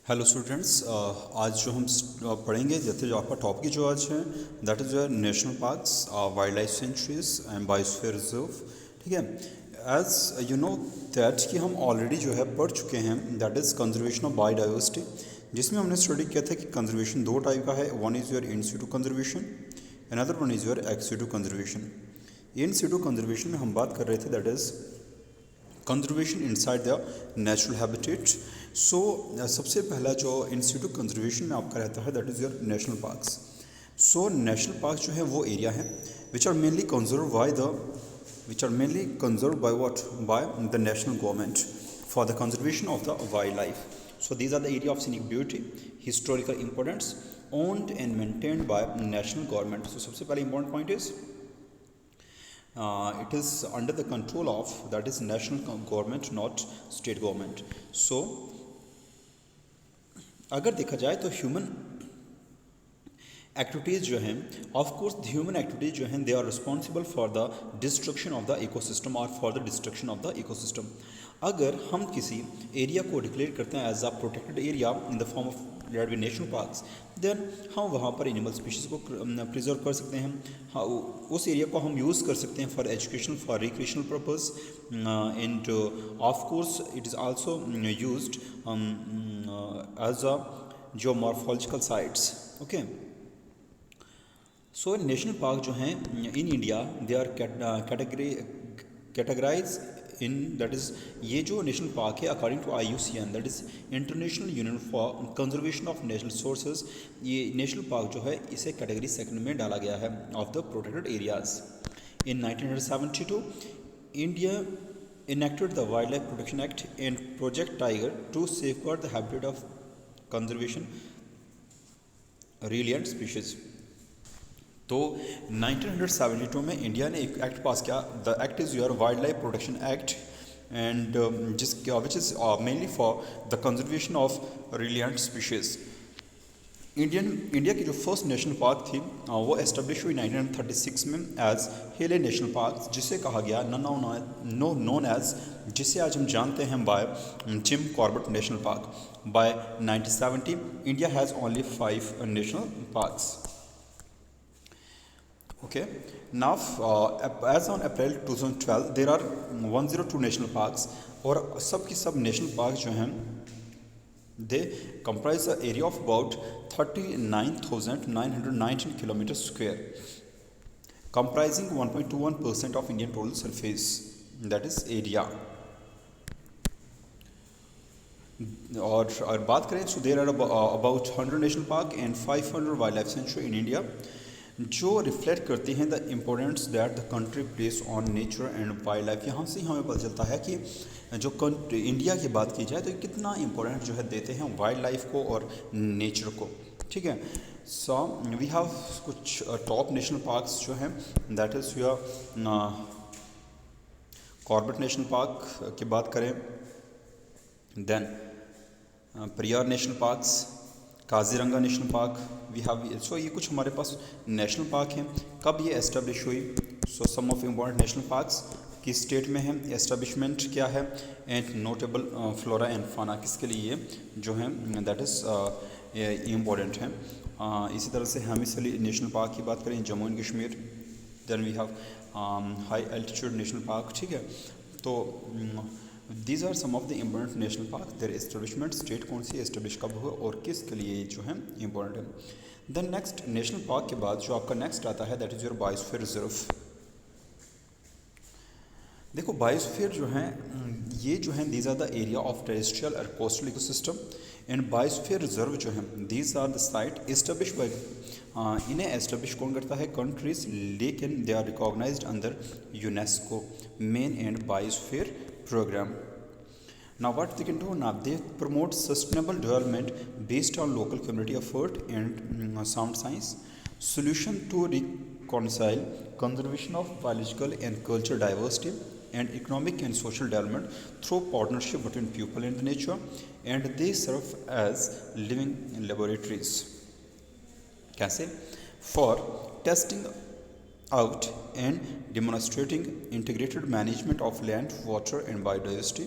Hello students, आज जो हम पढ़ेंगे जैसे जो आपका टॉपिक जो आज है that is your national parks, wild life sanctuaries and biosphere reserve. ठीक है, एज यू नो दैट कि हम ऑलरेडी जो है पढ़ चुके हैं that is conservation of biodiversity, जिसमें हमने स्टडी किया था कि कंजर्वेशन दो टाइप का है। One is your in situ conservation, another one is your ex situ conservation. In situ conservation में हम बात कर रहे थे that is conservation inside the natural habitat. So सबसे पहला जो इंस्टीट्यूट ऑफ कंजर्वेशन में आपका रहता है that is your national parks. So national park जो है वो एरिया है which are mainly conserve by what by the national government for the conservation of the wild life. So these are the area of scenic beauty, historical importance, owned and maintained by national government. So सबसे पहले important point is it is under the control of that is national government, not state government. So अगर देखा जाए तो human activities जो हैं, of course human activities जो हैं they are responsible for the destruction of the ecosystem और for the destruction of the ecosystem. अगर हम किसी एरिया को डिक्लेयर करते हैं as a protected area in the form of date be national parks, then हम वहाँ पर एनिमल स्पीशीज़ को प्रिजर्व कर सकते हैं। हाँ, उस एरिया को हम यूज़ कर सकते हैं for education, for recreational purpose, and of course it is also used as a geomorphological sites. Okay, so national park जो हैं in India they are categorise in that is ये जो नेशनल पार्क है according to IUCN that is international union for conservation of national sources. ये national park जो है इसे category second में डाला गया है of the protected areas. In 1972 India enacted the Wildlife Protection Act and Project Tiger to safeguard the habitat of conservation resilient species। तो 1972 में इंडिया ने एक एक्ट पास किया, the act is your wild life protection act, and which is mainly for the conservation of reliant species. India की जो first national park थी वो establish हुई 1936 में एज हेले नेशनल पार्क, जिसे कहा गया नोन एज, जिसे आज हम जानते हैं by Jim Corbett national park. By 1970 India has only 5 national parks. Okay, now as on April 2012 there are 102 national parks, और सब की सब नेशनल पार्क जो हैं they comprise an area of about 39,919 kilometer square, comprising 1.21% of Indian total surface, that is area। और बात करें so there are about 100 national park and 500 wildlife sanctuary in India, जो रिफ्लेक्ट करती हैं the importance that the country place on nature and wild life. यहाँ से हमें पता चलता है कि जो इंडिया की बात की जाए तो कितना इम्पोर्टेंट जो है देते हैं वाइल्ड लाइफ को और नेचर को। ठीक है, सो वी हैव कुछ टॉप नेशनल पार्क्स जो हैं that is your Corbett national park की बात करें, then Periyar national parks, Kaziranga national park we have. So ये कुछ हमारे पास नेशनल पार्क हैं। कब ये एस्टेब्लिश हुई? सो सम ऑफ इम्पॉर्टेंट नेशनल पार्क्स किस स्टेट में है, एस्टेब्लिशमेंट क्या है, एंड नोटेबल फ्लोरा एंड फाना किसके लिए जो हैं दैट इज़ इम्पॉर्टेंट हैं। इसी तरह से हामिस अली नेशनल पार्क की बात करें Jammu and Kashmir, then we have high altitude national park. ठीक है, तो these are some of the important national park. Their establishment state कौन सी एस्टेब्लिश कब हुआ और किसके लिए जो है इम्पोर्टेंट है। देन नेक्स्ट नेशनल पार्क के बाद जो आपका नेक्स्ट आता है that is your biosphere reserve. देखो बायोस्फीयर जो है ये जो है these are the area of terrestrial और coastal ecosystem, and biosphere reserve जो है these are the site establish by, इन्हें एस्टेब्लिश कौन करता है? कंट्रीज, लेकिन they are recognised under UNESCO man and biosphere program। Now what they can do? Now they promote sustainable development based on local community effort and sound science solution to reconcile conservation of biological and cultural diversity and economic and social development through partnership between people and nature, and they serve as living laboratories। कैसे? For testing out and demonstrating integrated management of land, water and biodiversity,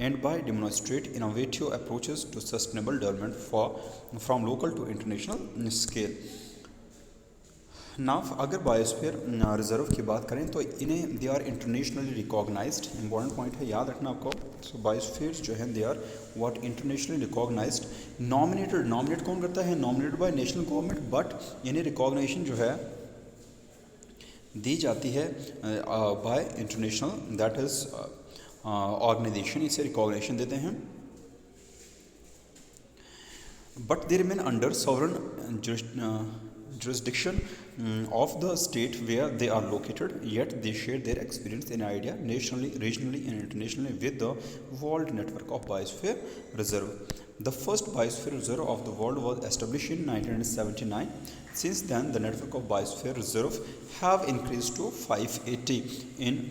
and by demonstrate innovative approaches to sustainable development from local to international scale. Now अगर biosphere reserve की बात करें तो इन्हें they are internationally recognised, important point है याद रखना आपको। सो बायोस्फीयर जो है they are what internationally recognised. Nominate कौन करता है? Nominated by national government, but इन्हें रिकॉग्निशन जो है दी जाती है by international, that is organisation इसे रिकॉग्निशन देते हैं। But they remain under sovereign jurisdiction of the state where they are located, yet they share their experience and idea nationally, regionally and internationally with the world network of biosphere reserve. The first biosphere reserve of the world was established in 1979. Since then, the network of biosphere reserve have increased to 580 in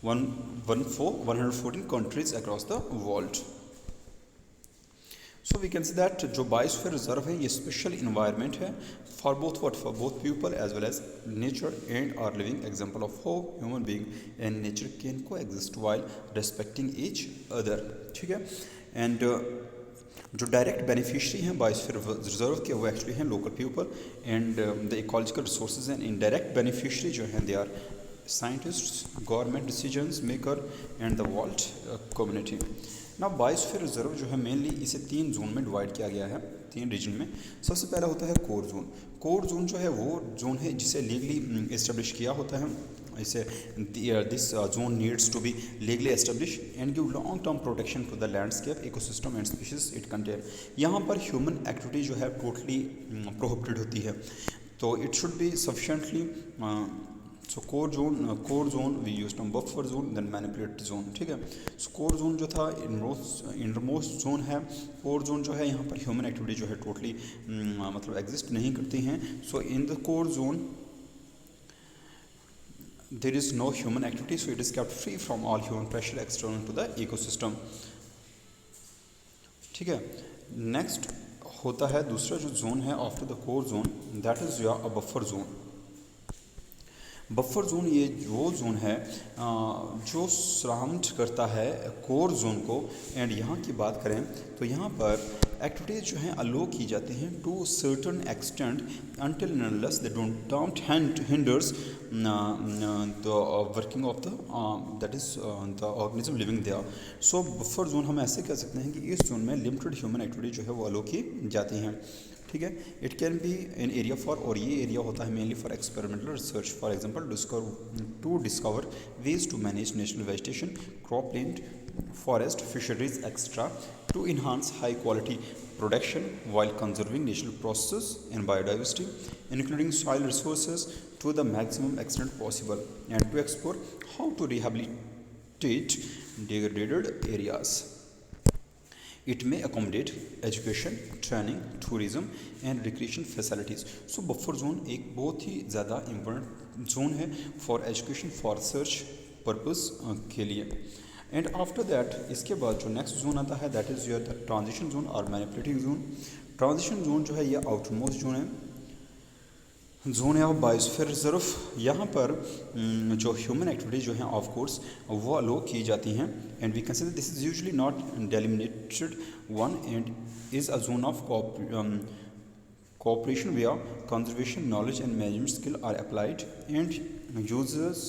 114 countries across the world. So we can see that जो biosphere reserve है ये special environment है for both people as well as nature and are living example of how human being and nature can coexist while respecting each other. ठीक है। And जो direct beneficiary हैं biosphere reserve के वो actually हैं local people and the ecological resources and indirect beneficiary जो हैं they are scientists, government decisions maker and the world community. ना बायोस्फीयर रिजर्व जो है मेनली इसे 3 जोन में डिवाइड किया गया है, 3 रीजन में। सबसे पहला होता है कोर जोन। कोर जोन जो है वो जोन है जिसे लीगली एस्टेब्लिश किया होता है। इसे this zone needs to be legally establish and give long term protection to the landscape, ecosystem and species it contain. यहाँ पर ह्यूमन एक्टिविटी जो है टोटली प्रोहिबिटेड होती है, तो it should be sufficiently so core zone we use term buffer zone then manipulate zone. ठीक है। So core zone जो था इनरमोस्ट जोन है। कोर जोन जो है यहाँ पर ह्यूमन एक्टिविटी जो है टोटली मतलब एग्जिस्ट नहीं करती हैं। So in the core zone there is no human activity, so it is kept free from all human pressure external to the ecosystem. ठीक है। नेक्स्ट होता है दूसरा जो जोन है after the core zone, that is your buffer zone. Buffer zone ये वो zone है जो सराउंड करता है कोर जोन को। एंड यहाँ की बात करें तो यहाँ पर एक्टिविटीज़ जो हैं अलो की जाती हैं to certain extent until and unless they don't hinders the working of the that is the organism living there. So buffer zone हम ऐसे कह सकते हैं कि इस जोन में लिमिटेड ह्यूमन एक्टिविटी जो है वो अलो की जाती हैं। ठीक है। It can be an area for, और ये एरिया होता है mainly for experimental research, for example to discover ways to manage national vegetation, cropland, forest, fisheries, etc. to enhance high quality production while conserving natural processes and biodiversity, including soil resources to the maximum extent possible, and to explore how to rehabilitate degraded areas. It may accommodate education, training, tourism and recreation facilities. So buffer zone एक बहुत ही ज़्यादा important zone है for education, for research purpose के लिए। And after that इसके बाद जो next zone आता है that is your the transition zone और मैनिपुलेटिंग जोन। ट्रांजिशन जोन जो है ये आउटरमोस्ट जोन है ऑफ बायोस्फीयर रिजर्व। यहाँ पर जो ह्यूमन एक्टिविटी जो है ऑफ कोर्स वो अलो की जाती हैं and we consider this is usually not delineated one and is a zone of cooperation where conservation knowledge and management skill are applied and users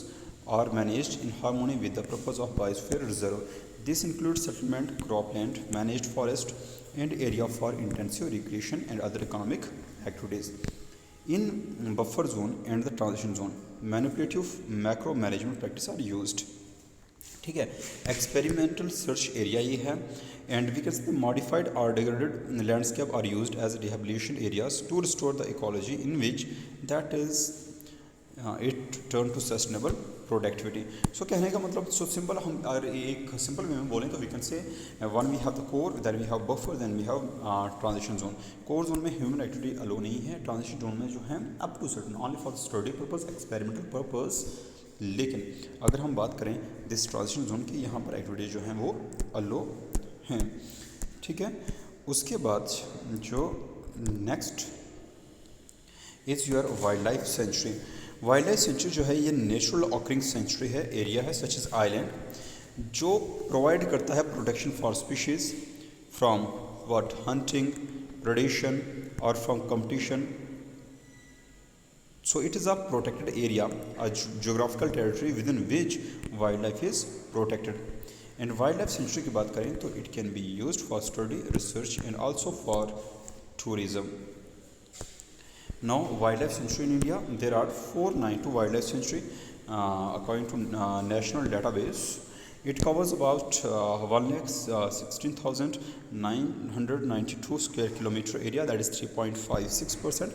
are managed in harmony with the purpose of biosphere reserve. This includes settlement, cropland, managed forest and area for intensive recreation and other economic activities. In buffer zone and the transition zone, manipulative macro management practices are used. ठीक है। Experimental search area ये है and we can say modified और degraded landscape are used as rehabilitation areas to restore the ecology in which that is it turn to sustainable productivity. So कहने का मतलब so simple, हम अगर एक simple way में बोलें तो we can say one we have the core, then we have buffer, then we have transition zone. Core zone में ह्यूमन एक्टिविटी अलो नहीं है, ट्रांजिशन जोन में जो है up to certain only for study purpose, experimental purpose. लेकिन अगर हम बात करें दिस ट्रांजिशन जोन की, यहाँ पर एक्टिविटीज जो हैं वो अलो हैं। ठीक है। उसके बाद जो next is your wild life sanctuary. Wild life sanctuary जो है ये नेचुरल ऑकरिंग सेंचुरी है, एरिया है सच इज़ आइलैंड जो प्रोवाइड करता है protection for species from what hunting, predation और from competition. So it is a protected area, a geographical territory within which wildlife is protected. And wildlife sanctuary की बात करें तो it can be used for study, research and also for tourism. Now wildlife sanctuary in India, there are 492 wildlife sanctuary according to national database. It covers about 1,16,992 square kilometer area, that is 3.56%.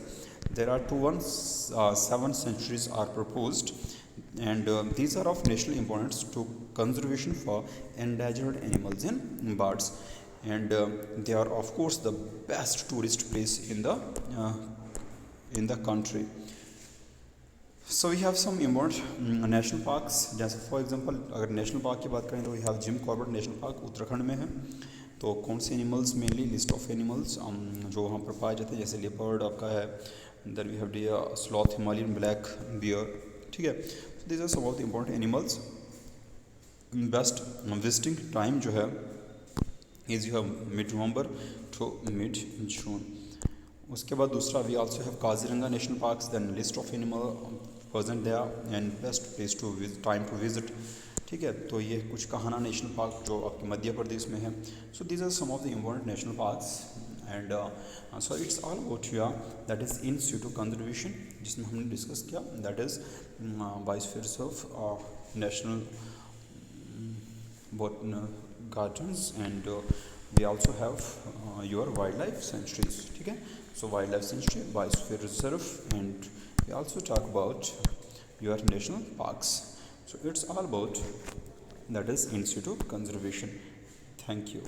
There are 217 sanctuaries are proposed, and these are of national importance to conservation for endangered animals and birds, and they are of course the best tourist place in the country. So we have some important national parks. जैसे for example अगर national park की बात करें तो we have Jim Corbett national park Uttarakhand में है. तो कौन से animals, mainly list of animals जो वहाँ पर पाए जाते हैं, जैसे लेपर्ड आपका है, then we have deer, sloth, Himalayan black bear. ठीक है, so these are some of the important animals. Best visiting time जो है is you have mid November to mid June. उसके बाद दूसरा we also have Kaziranga national parks, then list of animal present there and best place to time to visit. ठीक है, तो ये कुछ कहाना नेशनल पार्क जो आपके मध्य प्रदेश में है. So these are some of the important national parks and so it's all about that is in situ conservation, जिसमें हमने डिस्कस किया, that is biospheres of national gardens, and we also have your wildlife sanctuaries. ठीक है, so wildlife sanctuary, biosphere reserve, and we also talk about your national parks. So it's all about that is in situ conservation. Thank you.